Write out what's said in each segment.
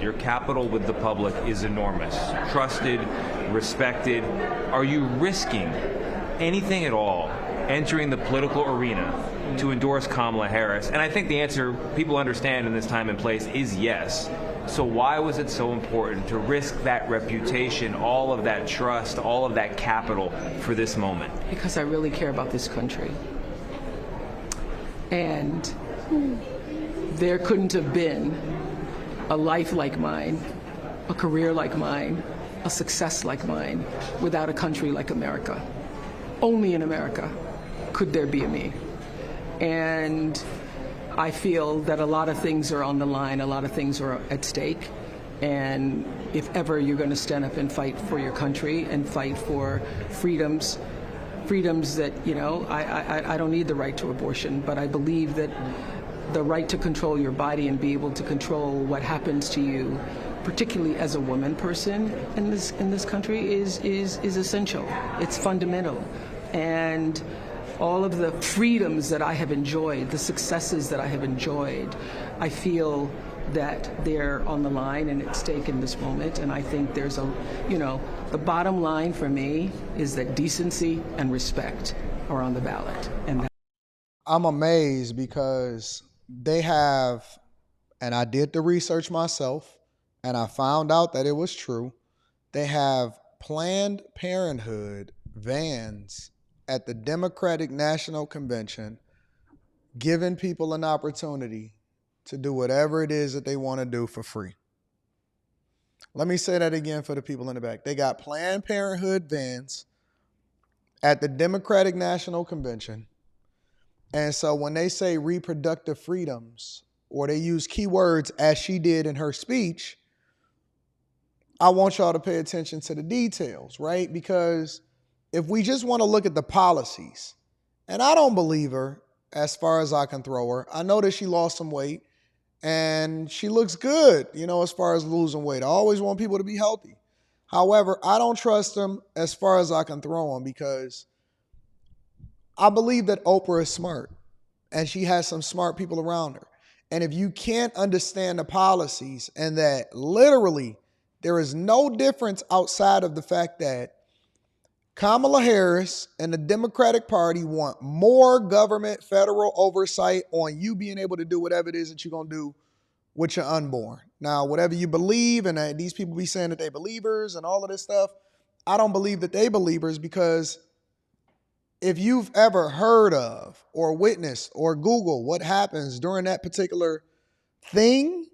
your capital with the public is enormous. Trusted, respected. Are you risking anything at all entering the political arena to endorse Kamala Harris? And I think the answer people understand in this time and place is yes. So why was it so important to risk that reputation, all of that trust, all of that capital for this moment? Because I really care about this country. And there couldn't have been a life like mine, a career like mine, a success like mine without a country like America. Only in America could there be a me. And I feel that a lot of things are on the line, a lot of things are at stake. And if ever you're going to stand up and fight for your country and fight for freedoms that, you know, I don't need the right to abortion, but I believe that the right to control your body and be able to control what happens to you, particularly as a woman person in this country, is essential. It's fundamental. And all of the freedoms that I have enjoyed, the successes that I have enjoyed, I feel that they're on the line and at stake in this moment. And I think there's the bottom line for me is that decency and respect are on the ballot. And I'm amazed because they have, and I did the research myself, and I found out that it was true. They have Planned Parenthood vans at the Democratic National Convention, giving people an opportunity to do whatever it is that they want to do for free. Let me say that again for the people in the back. They got Planned Parenthood vans at the Democratic National Convention. And so when they say reproductive freedoms, or they use keywords as she did in her speech, I want y'all to pay attention to the details, right? Because if we just want to look at the policies, and I don't believe her as far as I can throw her. I know that she lost some weight and she looks good, you know, as far as losing weight. I always want people to be healthy. However, I don't trust them as far as I can throw them because I believe that Oprah is smart and she has some smart people around her. And if you can't understand the policies and that literally there is no difference outside of the fact that Kamala Harris and the Democratic Party want more government federal oversight on you being able to do whatever it is that you're going to do with your unborn. Now, whatever you believe, and these people be saying that they believers and all of this stuff, I don't believe that they believers because if you've ever heard of or witnessed or Google what happens during that particular thing,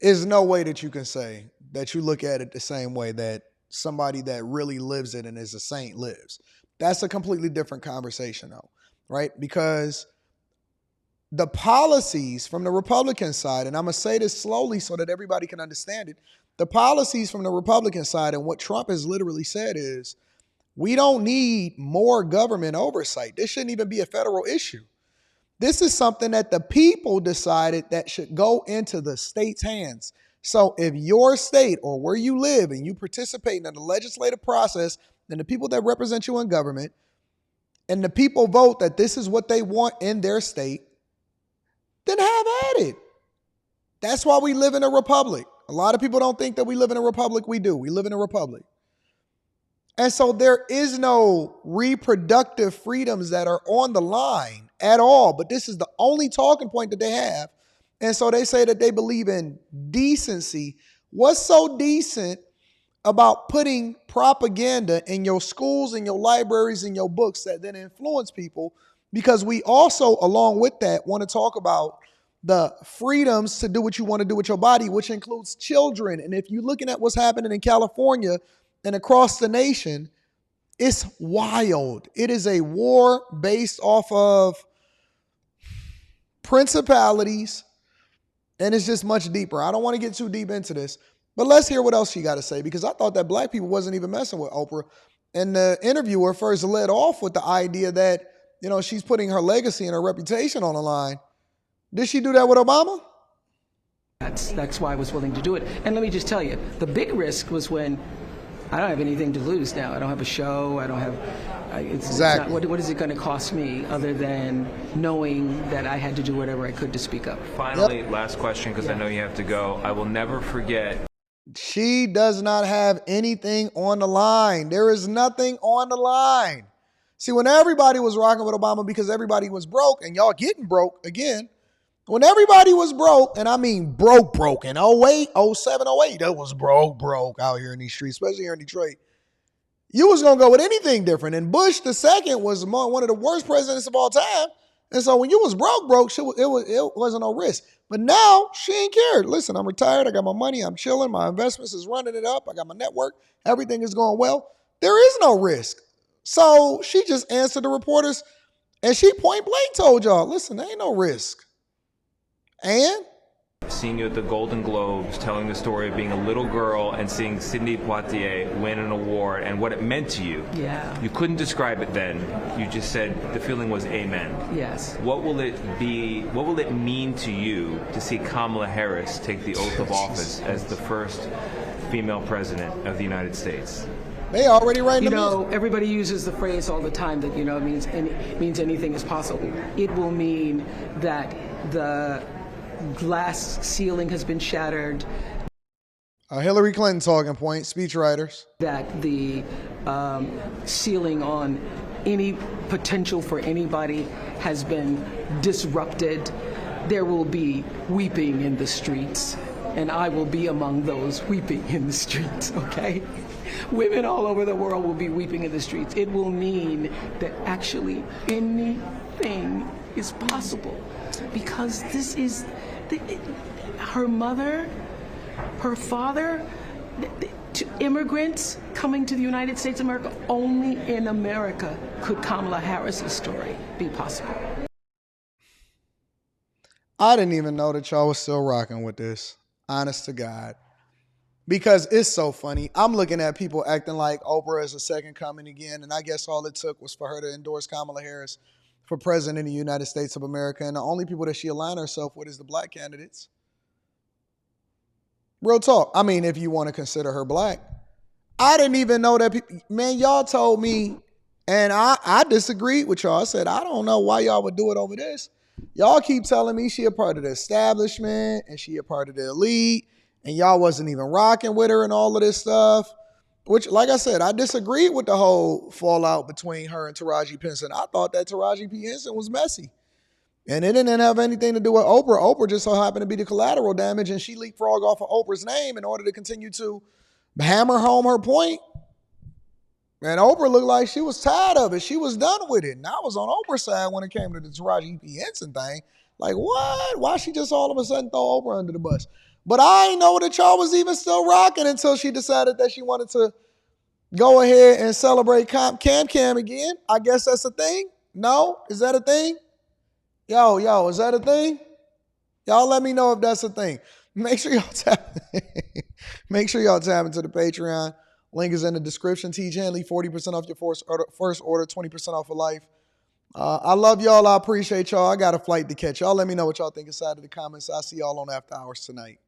there's no way that you can say that you look at it the same way that somebody that really lives it and is a saint lives. That's a completely different conversation though, right? Because the policies from the Republican side, and I'm going to say this slowly so that everybody can understand it, the policies from the Republican side and what Trump has literally said is, we don't need more government oversight. This shouldn't even be a federal issue. This is something that the people decided that should go into the state's hands. So if your state or where you live and you participate in the legislative process and the people that represent you in government and the people vote that this is what they want in their state, then have at it. That's why we live in a republic. A lot of people don't think that we live in a republic. We do. We live in a republic. And so there is no reproductive freedoms that are on the line at all. But this is the only talking point that they have. And so they say that they believe in decency. What's so decent about putting propaganda in your schools, in your libraries, in your books that then influence people? Because we also, along with that, want to talk about the freedoms to do what you want to do with your body, which includes children. And if you're looking at what's happening in California and across the nation, it's wild. It is a war based off of principalities. And it's just much deeper. I don't want to get too deep into this, but let's hear what else she got to say, because I thought that black people wasn't even messing with Oprah. And the interviewer first led off with the idea that, you know, she's putting her legacy and her reputation on the line. Did she do that with Obama? That's why I was willing to do it. And let me just tell you, the big risk was when I don't have anything to lose now. I don't have a show. I don't have. Exactly. What is it going to cost me other than knowing that I had to do whatever I could to speak up? Finally, last question, because I know you have to go. I will never forget. She does not have anything on the line. There is nothing on the line. See, when everybody was rocking with Obama because everybody was broke, and y'all getting broke again, when everybody was broke, and I mean broke in 08, 07, 08, that was broke out here in these streets, especially here in Detroit. You was going to go with anything different. And Bush the second was one of the worst presidents of all time. And so when you was broke, it wasn't no risk. But now she ain't cared. Listen, I'm retired. I got my money. I'm chilling. My investments is running it up. I got my network. Everything is going well. There is no risk. So she just answered the reporters, and she point blank told y'all, listen, there ain't no risk. And Seeing you at the Golden Globes, telling the story of being a little girl and seeing Sidney Poitier win an award and what it meant to you. Yeah. You couldn't describe it then. You just said the feeling was amen. Yes. What will it be? What will it mean to you to see Kamala Harris take the oath of office as the first female president of the United States? they already writing You them know, in. everybody uses the phrase all the time that, it means anything is possible. It will mean that the glass ceiling has been shattered, Hillary Clinton talking point, speechwriters. that the ceiling on any potential for anybody has been disrupted. There will be weeping in the streets, and I will be among those weeping in the streets, okay? Women all over the world will be weeping in the streets. It will mean that actually anything is possible, because this is her mother, her father, to immigrants coming to the United States of America. Only in America could Kamala Harris's story be possible. I didn't even know that y'all was still rocking with this, honest to God. Because it's so funny. I'm looking at people acting like Oprah is a second coming again, and I guess all it took was for her to endorse Kamala Harris for president of the United States of America, and the only people that she aligned herself with is the black candidates. Real talk. I mean, if you want to consider her black. I didn't even know that people, man, y'all told me, and I disagreed with y'all. I said, I don't know why y'all would do it over this. Y'all keep telling me she a part of the establishment and she a part of the elite, and y'all wasn't even rocking with her and all of this stuff. Which, like I said, I disagreed with the whole fallout between her and Taraji P. Henson. I thought that Taraji P. Henson was messy. And it didn't have anything to do with Oprah. Oprah just so happened to be the collateral damage, and she leapfrogged off of Oprah's name in order to continue to hammer home her point. And Oprah looked like she was tired of it. She was done with it. And I was on Oprah's side when it came to the Taraji P. Henson thing. Like, what? Why she just all of a sudden throw Oprah under the bus? But I didn't know that y'all was even still rocking until she decided that she wanted to go ahead and celebrate Cam again. I guess that's a thing. No? Is that a thing? Yo, is that a thing? Y'all let me know if that's a thing. Make sure y'all tap into the Patreon. Link is in the description. T. Janley, 40% off your first order, 20% off for life. I love y'all. I appreciate y'all. I got a flight to catch. Y'all let me know what y'all think inside of the comments. I'll see y'all on After Hours tonight.